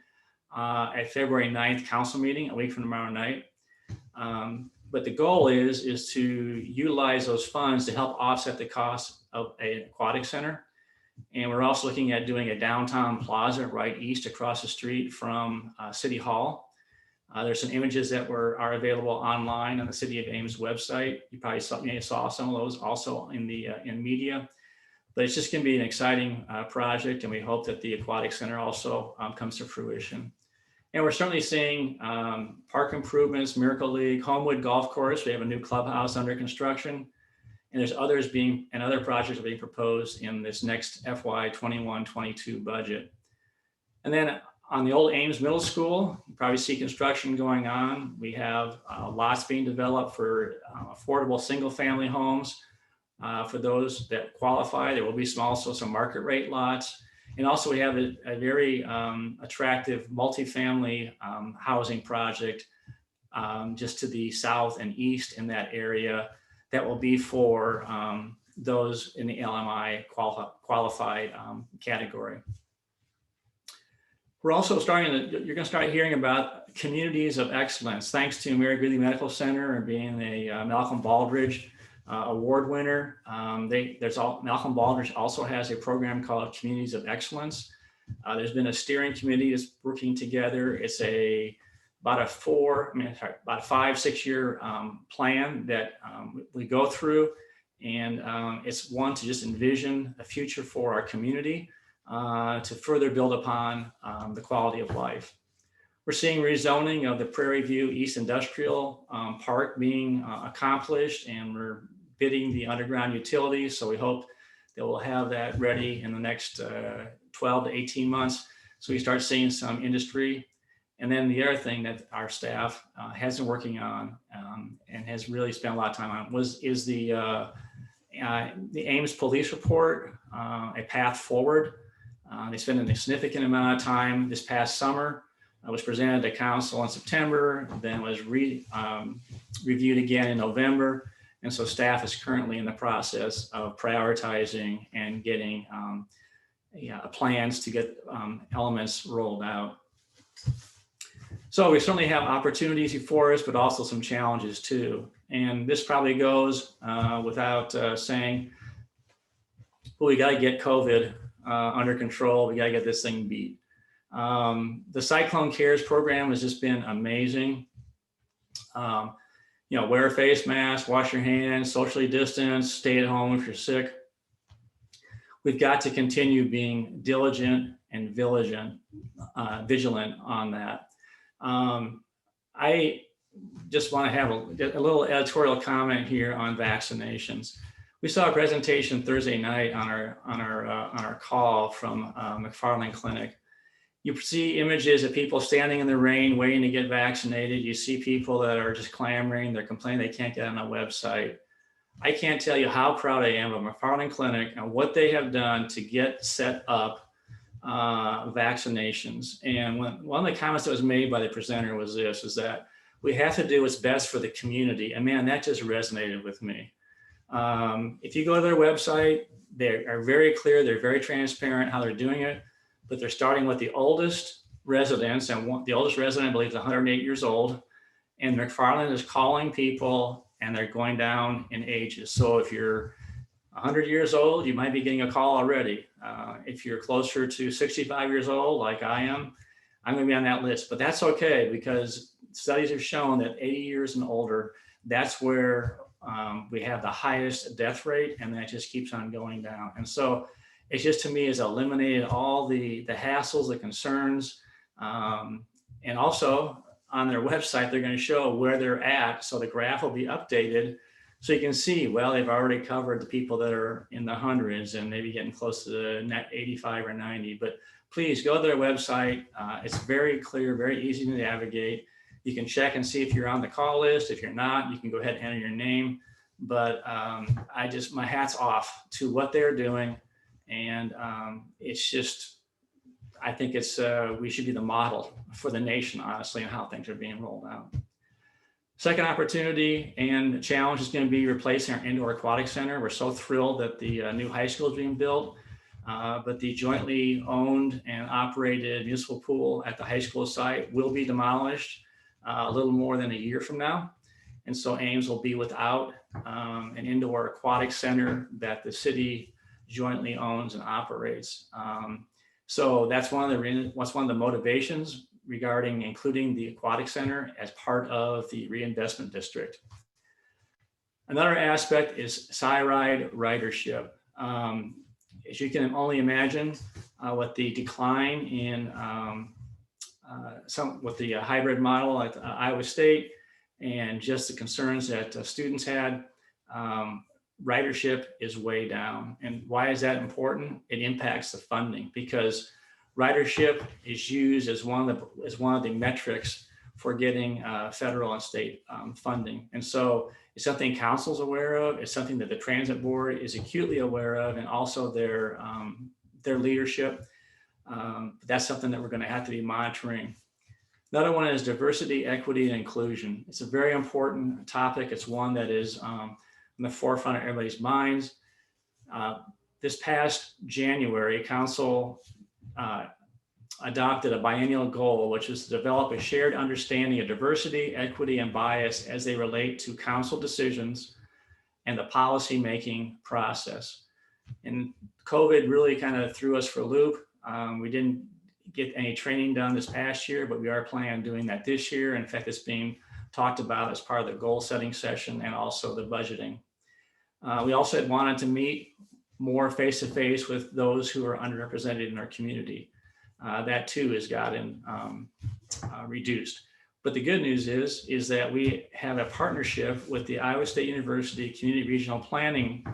at February 9th council meeting, a week from tomorrow night. But the goal is to utilize those funds to help offset the cost of an aquatic center. And we're also looking at doing a downtown plaza right east across the street from City Hall. There's some images that are available online on the City of Ames website. You probably saw some of those also in media. But it's just going to be an exciting project, and we hope that the aquatic center also comes to fruition. And we're certainly seeing park improvements, Miracle League, Homewood Golf Course. We have a new clubhouse under construction, and there's other projects are being proposed in this next FY 21-22 budget. And then on the old Ames Middle School, you probably see construction going on. We have lots being developed for affordable single-family homes for those that qualify. There will be also some market rate lots. And also we have a very attractive multifamily housing project just to the south and east in that area that will be for those in the LMI qualified category. We're also you're going to start hearing about communities of excellence, thanks to Mary Greeley Medical Center and being a Malcolm Baldrige award winner. Malcolm Baldrige also has a program called Communities of Excellence. There's been a steering committee that's working together. It's about a 5-6 year plan that we go through. And it's one to just envision a future for our community to further build upon the quality of life. We're seeing rezoning of the Prairie View East Industrial Park being accomplished, and we're bidding the underground utilities. So we hope that we'll have that ready in the next 12 to 18 months. So we start seeing some industry. And then the other thing that our staff has been working on and has really spent a lot of time on is the Ames Police Report, A Path Forward. They spent a significant amount of time this past summer. It was presented to council in September, then was reviewed again in November. And so staff is currently in the process of prioritizing and getting plans to get elements rolled out. So we certainly have opportunities before us, but also some challenges too. And this probably goes without saying, but we got to get COVID under control. We got to get this thing beat. The Cyclone Cares program has just been amazing. Wear a face mask, wash your hands, socially distance, stay at home if you're sick. We've got to continue being diligent and vigilant on that. I just want to have a little editorial comment here on vaccinations. We saw a presentation Thursday night on our call from McFarland Clinic. You see images of people standing in the rain waiting to get vaccinated. You see people that are just clamoring, they're complaining they can't get on a website. I can't tell you how proud I am of McFarland Clinic and what they have done to get set up vaccinations. And one of the comments that was made by the presenter was this, is that we have to do what's best for the community. And man, that just resonated with me. If you go to their website, they are very clear, they're very transparent how they're doing it, but they're starting with the oldest residents, and the oldest resident, I believe, is 108 years old. And McFarland is calling people, and they're going down in ages. So if you're 100 years old, you might be getting a call already. If you're closer to 65 years old, like I am, I'm going to be on that list. But that's okay, because studies have shown that 80 years and older, that's where we have the highest death rate, and that just keeps on going down. And so it's just, to me, has eliminated all the hassles, the concerns, and also on their website, they're going to show where they're at. So the graph will be updated. So you can see, well, they've already covered the people that are in the hundreds and maybe getting close to net 85 or 90. But please go to their website. It's very clear, very easy to navigate. You can check and see if you're on the call list. If you're not, you can go ahead and enter your name. But my hat's off to what they're doing. And it's just, I think it's we should be the model for the nation, honestly, and how things are being rolled out. Second opportunity and challenge is going to be replacing our indoor aquatic center. We're so thrilled that the new high school is being built, but the jointly owned and operated municipal pool at the high school site will be demolished a little more than a year from now. And so Ames will be without an indoor aquatic center that the city jointly owns and operates. So that's one of the motivations regarding including the aquatic center as part of the reinvestment district. Another aspect is Ride ridership. As you can only imagine, with the decline in with the hybrid model at Iowa State, and just the concerns that students had, ridership is way down. And why is that important? It impacts the funding, because ridership is used as one of the metrics for getting federal and state funding. And so it's something council's aware of. It's something that the transit board is acutely aware of, and also their leadership. That's something that we're going to have to be monitoring. Another one is diversity, equity, and inclusion. It's a very important topic. It's one that is on the forefront of everybody's minds. This past January, council adopted a biennial goal, which is to develop a shared understanding of diversity, equity, and bias as they relate to council decisions and the policy-making process. And COVID really kind of threw us for a loop. We didn't get any training done this past year, but we are planning on doing that this year. In fact, it's being talked about as part of the goal setting session and also the budgeting. We also had wanted to meet more face-to-face with those who are underrepresented in our community. That too has gotten reduced. But the good news is that we have a partnership with the Iowa State University Community Regional Planning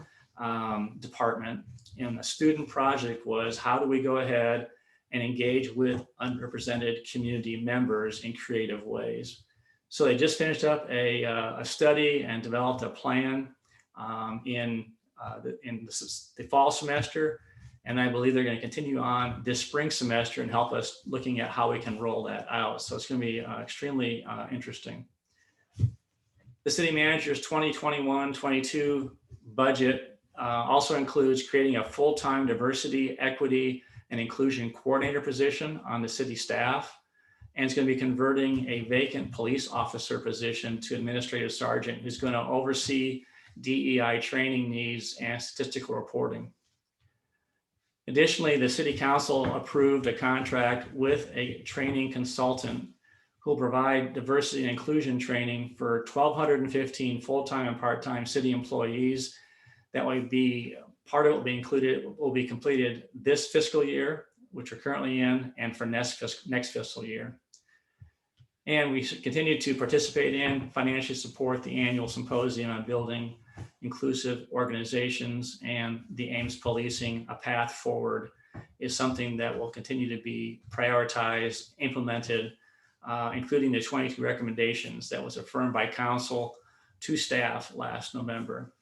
Department. And the student project was, how do we go ahead and engage with underrepresented community members in creative ways? So they just finished up a study and developed a plan in the fall semester. And I believe they're going to continue on this spring semester and help us looking at how we can roll that out. So it's going to be extremely interesting. The city manager's 2021-22 budget also includes creating a full-time diversity, equity, and inclusion coordinator position on the city staff. And it's going to be converting a vacant police officer position to administrative sergeant who's going to oversee DEI training needs and statistical reporting. Additionally, the city council approved a contract with a training consultant who will provide diversity and inclusion training for 1,215 full-time and part-time city employees. That will be, part of it will be completed this fiscal year, which we're currently in, and for next fiscal year. And we continue to participate in, financially support the annual symposium on building inclusive organizations, and the Ames Policing, A Path Forward is something that will continue to be prioritized, implemented, including the 22 recommendations that was affirmed by council to staff last November.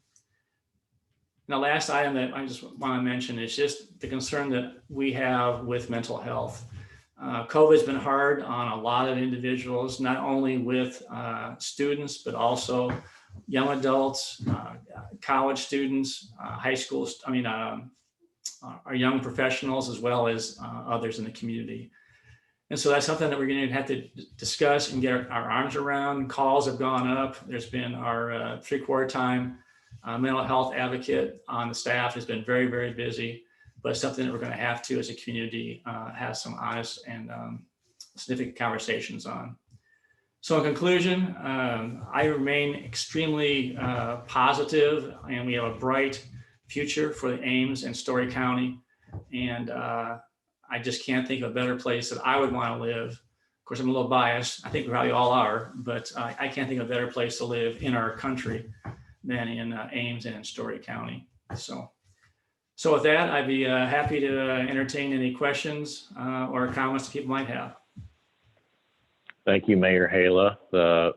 Now, last item that I just want to mention is just the concern that we have with mental health. COVID's been hard on a lot of individuals, not only with students, but also young adults, college students, high school, our young professionals, as well as others in the community. And so that's something that we're going to have to discuss and get our arms around. Calls have gone up. There's been our 3/4 time mental health advocate on the staff has been very, very busy, but it's something that we're going to have to, as a community, have some honest and significant conversations on. So in conclusion, I remain extremely positive, and we have a bright future for the Ames and Story County. And I just can't think of a better place that I would want to live. Of course, I'm a little biased. I think we probably all are, but I can't think of a better place to live in our country than in Ames and in Story County. So with that, I'd be happy to entertain any questions or comments that people might have. Thank you, Mayor Haila. The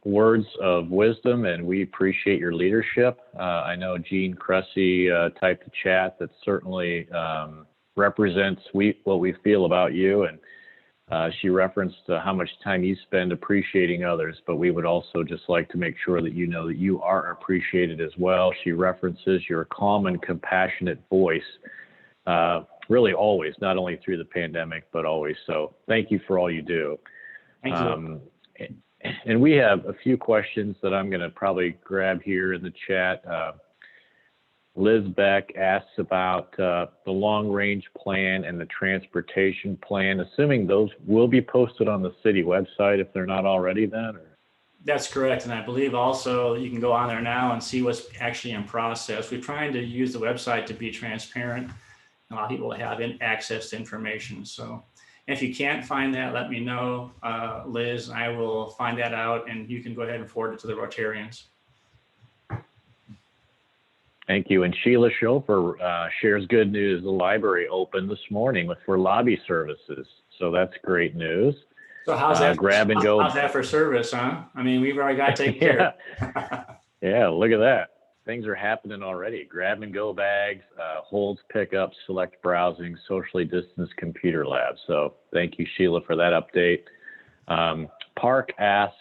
words of wisdom, and we appreciate your leadership. I know Jean Cressy typed a chat that certainly represents what we feel about you, and she referenced how much time you spend appreciating others, but we would also just like to make sure that you know that you are appreciated as well. She references your calm and compassionate voice, really always, not only through the pandemic, but always. So thank you for all you do. Thank you. And we have a few questions that I'm going to probably grab here in the chat. Liz Beck asks about the long-range plan and the transportation plan, assuming those will be posted on the city website if they're not already then? Or? That's correct. And I believe also you can go on there now and see what's actually in process. We're trying to use the website to be transparent and allow people to have access to information. So if you can't find that, let me know, Liz. I will find that out, and you can go ahead and forward it to the Rotarians. Thank you. And Sheila Schofer shares good news. The library opened this morning for lobby services. So that's great news. So how's that? Grab and go. How's that for service, huh? I mean, we've already got taken care of. Yeah, look at that. Things are happening already. Grab and go bags, holds, pickups, select browsing, socially distanced computer labs. So thank you, Sheila, for that update. Park asks,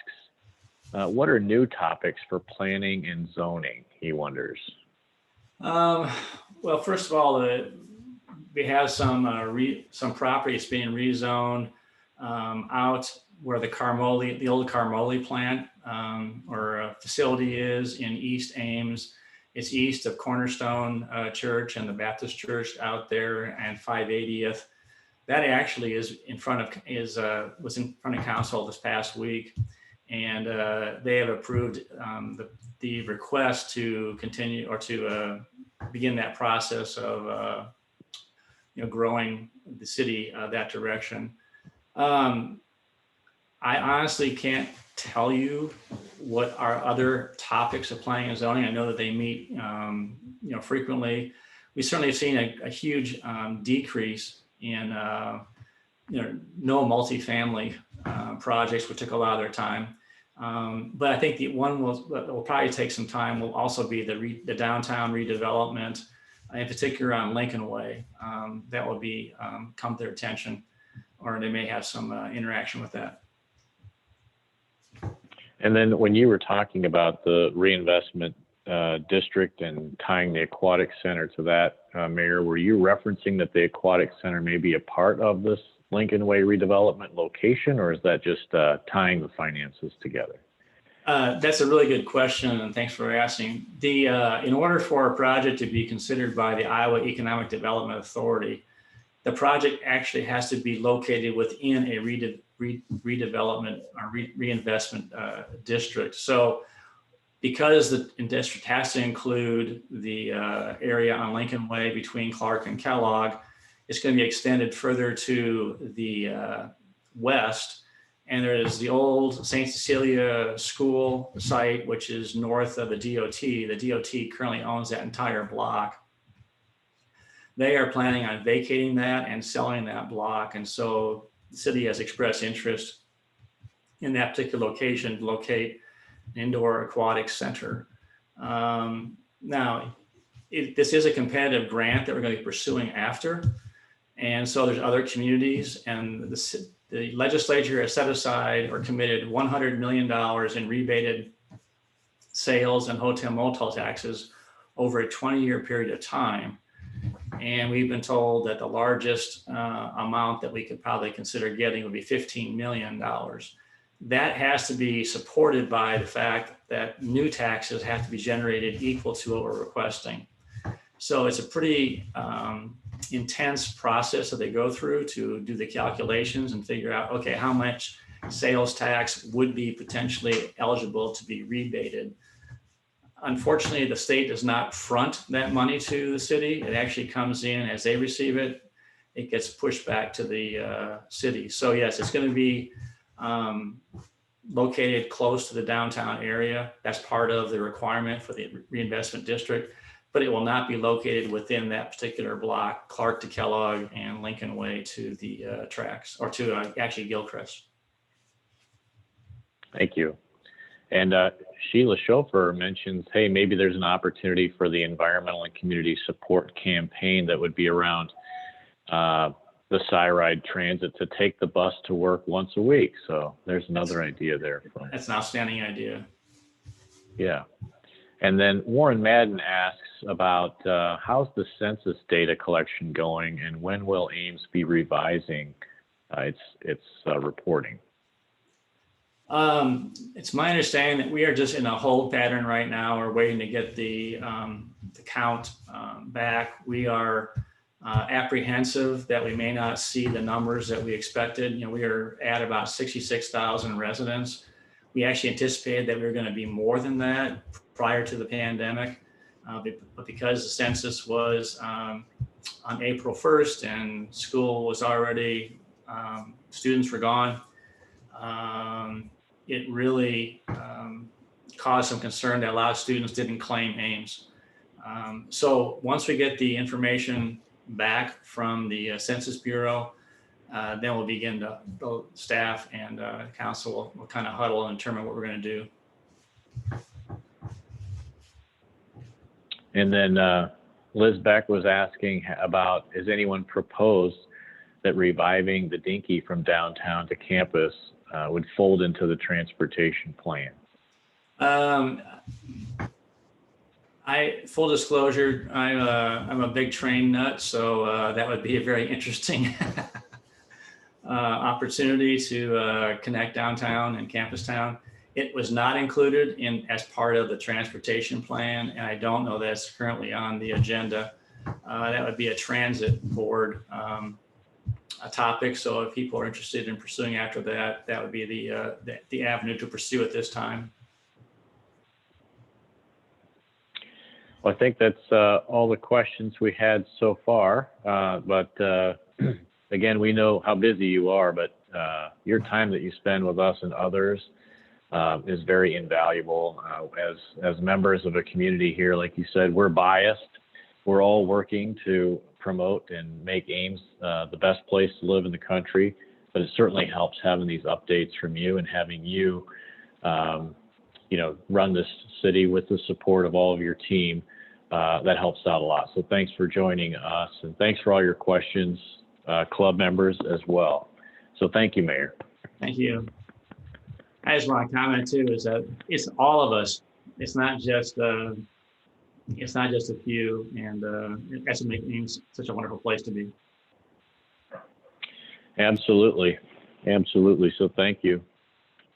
what are new topics for planning and zoning? He wonders. Well, first of all, we have some properties being rezoned out where the old Carmoli plant or facility is in East Ames. It's east of Cornerstone Church and the Baptist Church out there, and 580th. That actually is was in front of council this past week, and they have approved the request to continue or to begin that process of growing the city that direction. I honestly can't tell you what are other topics of planning and zoning. I know that they meet frequently. We certainly have seen a huge decrease in no multifamily projects, which took a lot of their time. But I think the one that will probably take some time will also be the downtown redevelopment, in particular on Lincoln Way. That will be come to their attention, or they may have some interaction with that. And then when you were talking about the reinvestment district and tying the aquatic center to that, Mayor, were you referencing that the aquatic center may be a part of this Lincoln Way redevelopment location, or is that just tying the finances together? That's a really good question, and thanks for asking. In order for a project to be considered by the Iowa Economic Development Authority, the project actually has to be located within a redevelopment or reinvestment district. So because the district has to include the area on Lincoln Way between Clark and Kellogg, it's going to be extended further to the west. And there is the old St. Cecilia School site, which is north of the DOT. The DOT currently owns that entire block. They are planning on vacating that and selling that block. And so the city has expressed interest in that particular location to locate an indoor aquatic center. Now, this is a competitive grant that we're going to be pursuing after. And so there's other communities, and the legislature has set aside or committed $100 million in rebated sales and hotel motel taxes over a 20-year period of time. And we've been told that the largest amount that we could probably consider getting would be $15 million. That has to be supported by the fact that new taxes have to be generated equal to what we're requesting. So it's a pretty intense process that they go through to do the calculations and figure out, okay, how much sales tax would be potentially eligible to be rebated. Unfortunately, the state does not front that money to the city. It actually comes in as they receive it. It gets pushed back to the city. So yes, it's going to be located close to the downtown area. That's part of the requirement for the reinvestment district, but it will not be located within that particular block, Clark to Kellogg and Lincoln Way to the tracks, or to actually Gilchrist. Thank you. And Sheila Schofer mentions, hey, maybe there's an opportunity for the environmental and community support campaign that would be around the Cyride Transit to take the bus to work once a week. So there's another idea there. That's an outstanding idea. Yeah. And then Warren Madden asks about how's the census data collection going, and when will Ames be revising its reporting? It's my understanding that we are just in a hold pattern right now. We're waiting to get the count back. We are apprehensive that we may not see the numbers that we expected. You know, we are at about 66,000 residents. We actually anticipated that we were going to be more than that prior to the pandemic, but because the census was on April 1st and school was already, students were gone, it really caused some concern that a lot of students didn't claim Ames. So once we get the information back from the Census Bureau, then we'll begin to, the staff and council will kind of huddle and determine what we're going to do. And then Liz Beck was asking about, has anyone proposed that reviving the Dinky from downtown to campus would fold into the transportation plan? Full disclosure, I'm a big train nut, so that would be a very interesting opportunity to connect downtown and campus town. It was not included as part of the transportation plan, and I don't know that's currently on the agenda. That would be a transit board a topic. So if people are interested in pursuing after that, that would be the avenue to pursue at this time. Well, I think that's all the questions we had so far. But again, we know how busy you are, but your time that you spend with us and others is very invaluable. As members of a community here, like you said, we're biased. We're all working to promote and make Ames the best place to live in the country, but it certainly helps having these updates from you and having you, run this city with the support of all of your team. That helps out a lot. So thanks for joining us, and thanks for all your questions, club members as well. So thank you, Mayor. Thank you. I just want to comment too, is that it's all of us. It's not just a few, and that's what makes Ames such a wonderful place to be. Absolutely. Absolutely. So thank you.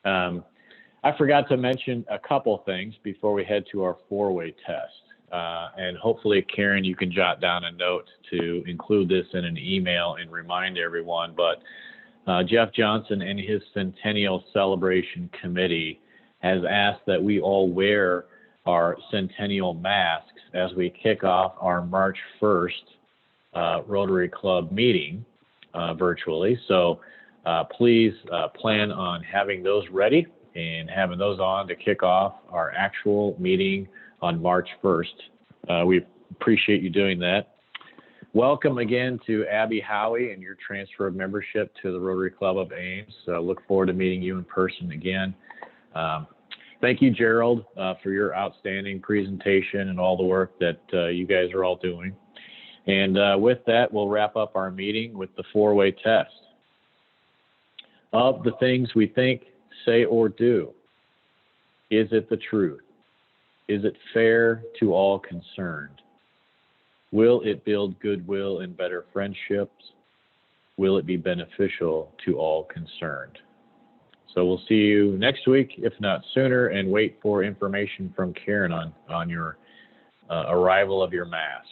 I forgot to mention a couple things before we head to our four-way test. And hopefully, Karen, you can jot down a note to include this in an email and remind everyone. But Jeff Johnson and his Centennial Celebration Committee has asked that we all wear our Centennial masks as we kick off our March 1st Rotary Club meeting virtually. So please plan on having those ready and having those on to kick off our actual meeting on March 1st. We appreciate you doing that. Welcome again to Abby Howie and your transfer of membership to the Rotary Club of Ames. Look forward to meeting you in person again. Thank you, Gerald, for your outstanding presentation and all the work that you guys are all doing. And with that, we'll wrap up our meeting with the four-way test. Of the things we think, say, or do, is it the truth? Is it fair to all concerned? Will it build goodwill and better friendships? Will it be beneficial to all concerned? So we'll see you next week, if not sooner, and wait for information from Karen on your arrival of your mask.